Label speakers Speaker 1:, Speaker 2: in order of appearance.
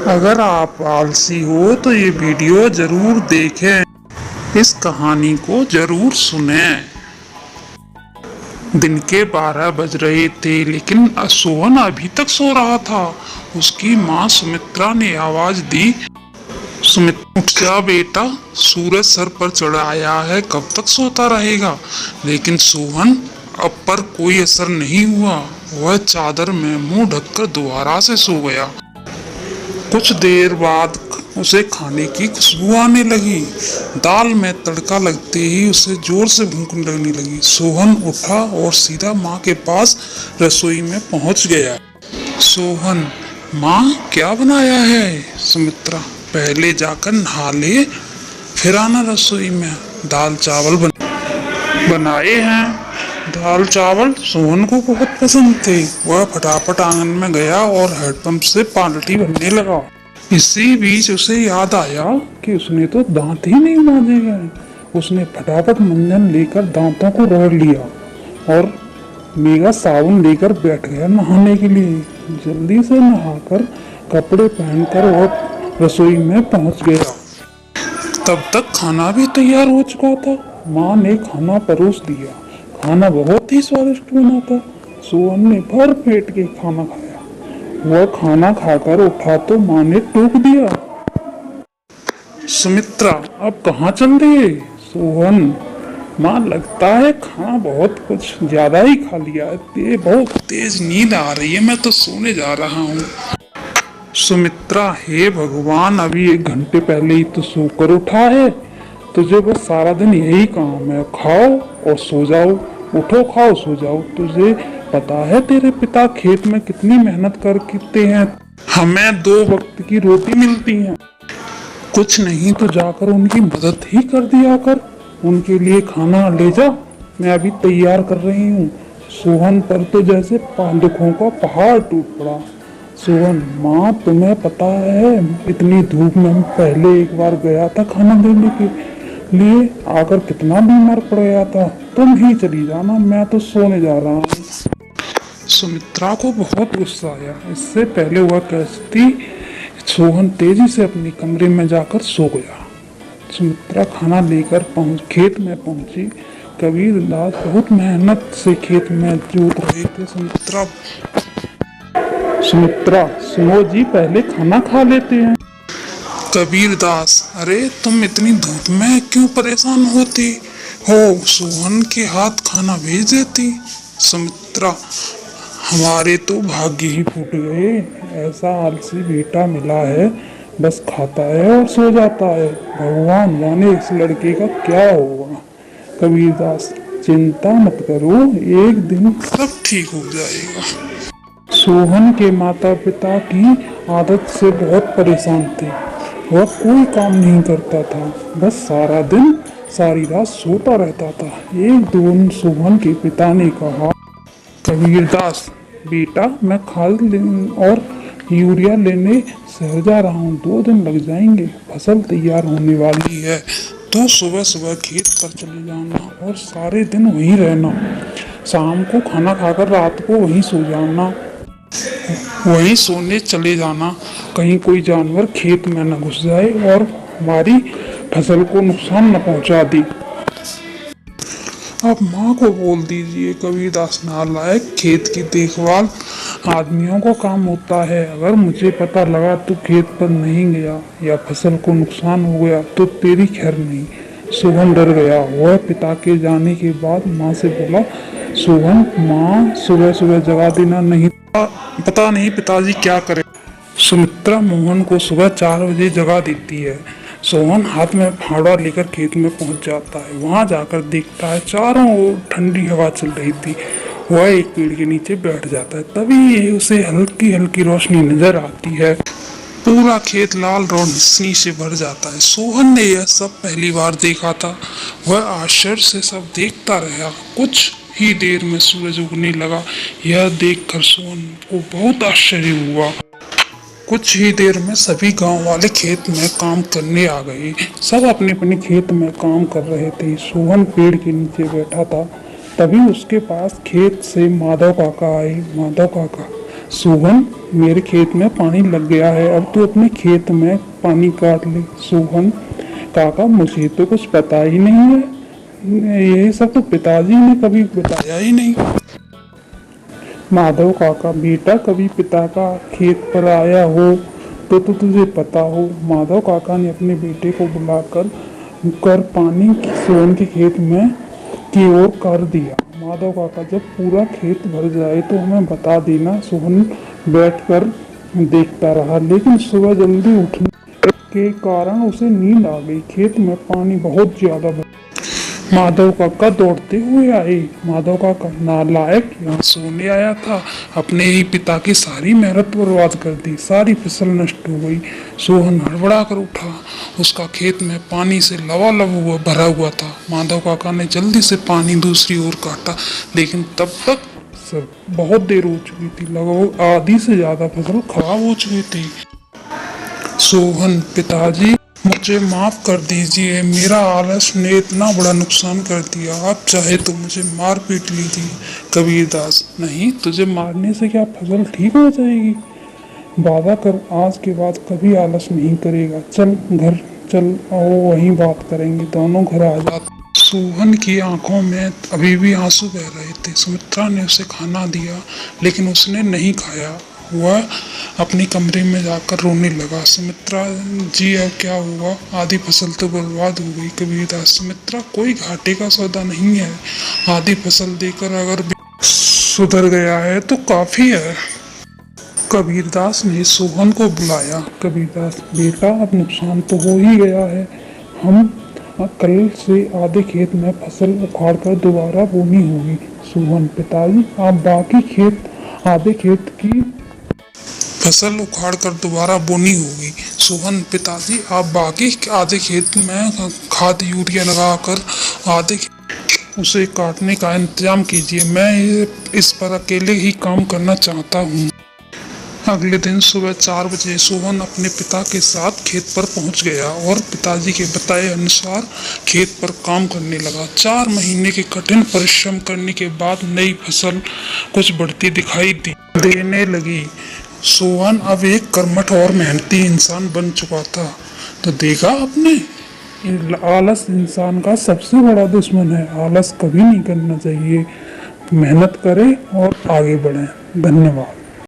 Speaker 1: अगर आप आलसी हो तो ये वीडियो जरूर देखें, इस कहानी को जरूर सुनें। दिन के 12 बज रहे थे लेकिन सोहन अभी तक सो रहा था। उसकी माँ सुमित्रा ने आवाज दी, सुमित्रा उठ जा बेटा, सूरज सर पर चढ़ आया है, कब तक सोता रहेगा। लेकिन सोहन अब पर कोई असर नहीं हुआ। वह चादर में मुंह ढककर दोबारा से सो गया। कुछ देर बाद उसे खाने की खुशबू आने लगी। दाल में तड़का लगते ही उसे जोर से भूख लगने लगी। सोहन उठा और सीधा माँ के पास रसोई में पहुंच गया। सोहन, माँ क्या बनाया है? सुमित्रा, पहले जाकर नहा ले, फिर आना रसोई में। दाल चावल बनाए हैं। दाल चावल सोहन को बहुत पसंद थे। वह फटाफट आंगन में गया और हैंडपंप से पानी भरने लगा। इसी बीच उसे याद आया कि उसने तो दांत ही नहीं मांजे हैं। उसने फटाफट मंजन लेकर दांतों को रगड़ लिया और मेगा साबुन लेकर बैठ गया नहाने के लिए। जल्दी से नहाकर कपड़े पहनकर वह रसोई में पहुंच गया। तब तक खाना भी तैयार हो चुका था। माँ ने खाना परोस दिया। खाना बहुत ही स्वादिष्ट बना था। सोहन ने भर पेट के खाना खाया। वह खाना खाकर उठा तो माँ ने टोक दिया, सुमित्रा अब कहाँ चल रही है? सोहन, माँ लगता है खाना बहुत कुछ ज्यादा ही खा लिया है, बहुत तेज नींद आ रही है, मैं तो सोने जा रहा हूँ। सुमित्रा, हे भगवान, अभी 1 घंटे पहले ही तो सोकर उठा है। तुझे बस सारा दिन यही काम है, खाओ और सो जाओ, उठो खाओ सो जाओ। तुझे पता है तेरे पिता खेत में कितनी मेहनत करते हैं? हमें 2 वक्त की रोटी मिलती है। कुछ नहीं तो जाकर उनकी मदद ही कर दिया कर। उनके लिए खाना ले जा, मैं अभी तैयार कर रही हूँ। सोहन पर तो जैसे दुखों का पहाड़ टूट पड़ा। सोहन, माँ तुम्हें पता है इतनी धूप में पहले एक बार गया था खाना देने के लिए, आकर कितना बीमार पड़ गया था। तुम ही चली जाना, मैं तो सोने जा रहा हूँ। सुमित्रा को बहुत गुस्सा आया। इससे पहले वह कहती, सोहन तेजी से अपने कमरे में जाकर सो गया। सुमित्रा खाना लेकर खेत में पहुंची। कबीर दास बहुत मेहनत से खेत में जोत रहे थे। सुमित्रा, सुनो जी, पहले खाना खा लेते हैं। कबीर दास, अरे तुम इतनी धूप में क्यों परेशान होती हो? सोहन के हाथ खाना भेज देती। सुमित्रा, हमारे तो भाग्य ही फूट गए। ऐसा आलसी बेटा मिला है, बस खाता है और सो जाता है। भगवान जाने इस लड़के का क्या होगा। कबीरदास, चिंता मत करो, एक दिन सब ठीक हो जाएगा। सोहन के माता पिता की आदत से बहुत परेशान थे। वह कोई काम नहीं करता था, बस सारा दिन सारी रात सोता रहता था। एक दिन सोहन के पिता ने कहा, कबीरदास बेटा, मैं खाद और यूरिया लेने शहर जा रहा हूँ, 2 दिन लग जाएंगे। फसल तैयार होने वाली है तो सुबह सुबह खेत पर चले जाना और सारे दिन वहीं रहना। शाम को खाना खाकर रात को वहीं सो जाना, वहीं सोने चले जाना। कहीं कोई जानवर खेत में न घुस जाए और हमारी फसल को नुकसान न पहुंचा दे। अब माँ को बोल दीजिए, कबीरदास नालायक, खेत की देखभाल आदमियों का काम होता है। अगर मुझे पता लगा तू खेत पर नहीं गया या फसल को नुकसान हो गया तो तेरी खैर नहीं। सोहन डर गया। वह पिता के जाने के बाद माँ से बोला, सोहन, माँ सुबह सुबह जगा देना नहीं, पता नहीं पिताजी क्या करे। सुमित्रा मोहन को सुबह 4 बजे जगा देती है। सोहन हाथ में फावड़ा लेकर खेत में पहुंच जाता है। वहां जाकर देखता है चारों ओर ठंडी हवा चल रही थी। वह एक पेड़ के नीचे बैठ जाता है। तभी उसे हल्की हल्की रोशनी नजर आती है। पूरा खेत लाल रोशनी से भर जाता है। सोहन ने यह सब पहली बार देखा था। वह आश्चर्य से सब देखता रहा। कुछ ही देर में सूरज उगने लगा। यह देखकर सोहन को बहुत आश्चर्य हुआ। कुछ ही देर में सभी गांव वाले खेत में काम करने आ गए। सब अपने अपने खेत में काम कर रहे थे। सोहन पेड़ के नीचे बैठा था। तभी उसके पास खेत से माधव काका आए। माधव काका, सोहन, मेरे खेत में पानी लग गया है, अब तू अपने खेत में पानी काट ले। सोहन, काका मुझे तो कुछ पता ही नहीं है, ये सब तो पिताजी ने कभी बताया ही नहीं। माधव काका, बेटा कभी पिता का खेत पर आया हो तो तुझे पता हो। माधव काका ने अपने बेटे को बुलाकर पानी सोहन के खेत में की ओर कर दिया। माधव काका, जब पूरा खेत भर जाए तो हमें बता देना। सोहन बैठकर देखता रहा, लेकिन सुबह जल्दी उठने के कारण उसे नींद आ गई। खेत में पानी बहुत ज्यादा भर। माधव काका दौड़ते हुए आए। माधव काका, नालायक, यहाँ सोने आया था, अपने ही पिता की सारी मेहनत बर्बाद कर दी, सारी फसल नष्ट हो गई। सोहन हड़बड़ा कर उठा, उसका खेत में पानी से लबालब हुआ भरा हुआ था। माधव काका ने जल्दी से पानी दूसरी ओर काटा, लेकिन तब तक सब बहुत देर हो चुकी थी, लगभग आधी से ज्यादा फसल खराब हो चुकी थी। सोहन, पिताजी मुझे माफ कर दीजिए, मेरा आलस ने इतना बड़ा नुकसान कर दिया, आप चाहे तो मुझे मार पीट लीजिए। कबीरदास, नहीं, तुझे मारने से क्या फसल ठीक हो जाएगी? वादा कर आज के बाद कभी आलस नहीं करेगा। चल घर चल, आओ वहीं बात करेंगे। दोनों घर आ जाते। सोहन की आंखों में अभी भी आंसू बह रहे थे। सुमित्रा ने उसे खाना दिया, लेकिन उसने नहीं खाया। वह अपनी कमरे में जाकर रोने लगा। सुमित्रा जी, अब क्या हुआ? आधी फसल तो बर्बाद हो गई। कबीरदास, सुमित्रा, कोई घाटे का सौदा नहीं है, आधी फसल देकर अगर सुधर गया है तो काफी है। कबीरदास ने सोहन को बुलाया। कबीरदास, बेटा अब नुकसान तो हो ही गया है, हम कल से आधे खेत में फसल उखाड़ कर दोबारा बोनी होगी। सोहन, पिताजी आप बाकी खेत आधे खेत की फसल उखाड़ कर दोबारा बोनी होगी। सोहन, पिताजी आप बाकी आधे खेत में खाद यूरिया लगाकर आधे उसे काटने का इंतजाम कीजिए, मैं इस पर अकेले ही काम करना चाहता हूँ। अगले दिन सुबह 4 बजे सोहन अपने पिता के साथ खेत पर पहुंच गया और पिताजी के बताए अनुसार खेत पर काम करने लगा। 4 महीने के कठिन परिश्रम करने के बाद नई फसल कुछ बढ़ती दिखाई देने लगी। सोहन अब एक कर्मठ और मेहनती इंसान बन चुका था। तो देखा आपने, आलस इंसान का सबसे बड़ा दुश्मन है। आलस कभी नहीं करना चाहिए, मेहनत करें और आगे बढ़ें। धन्यवाद।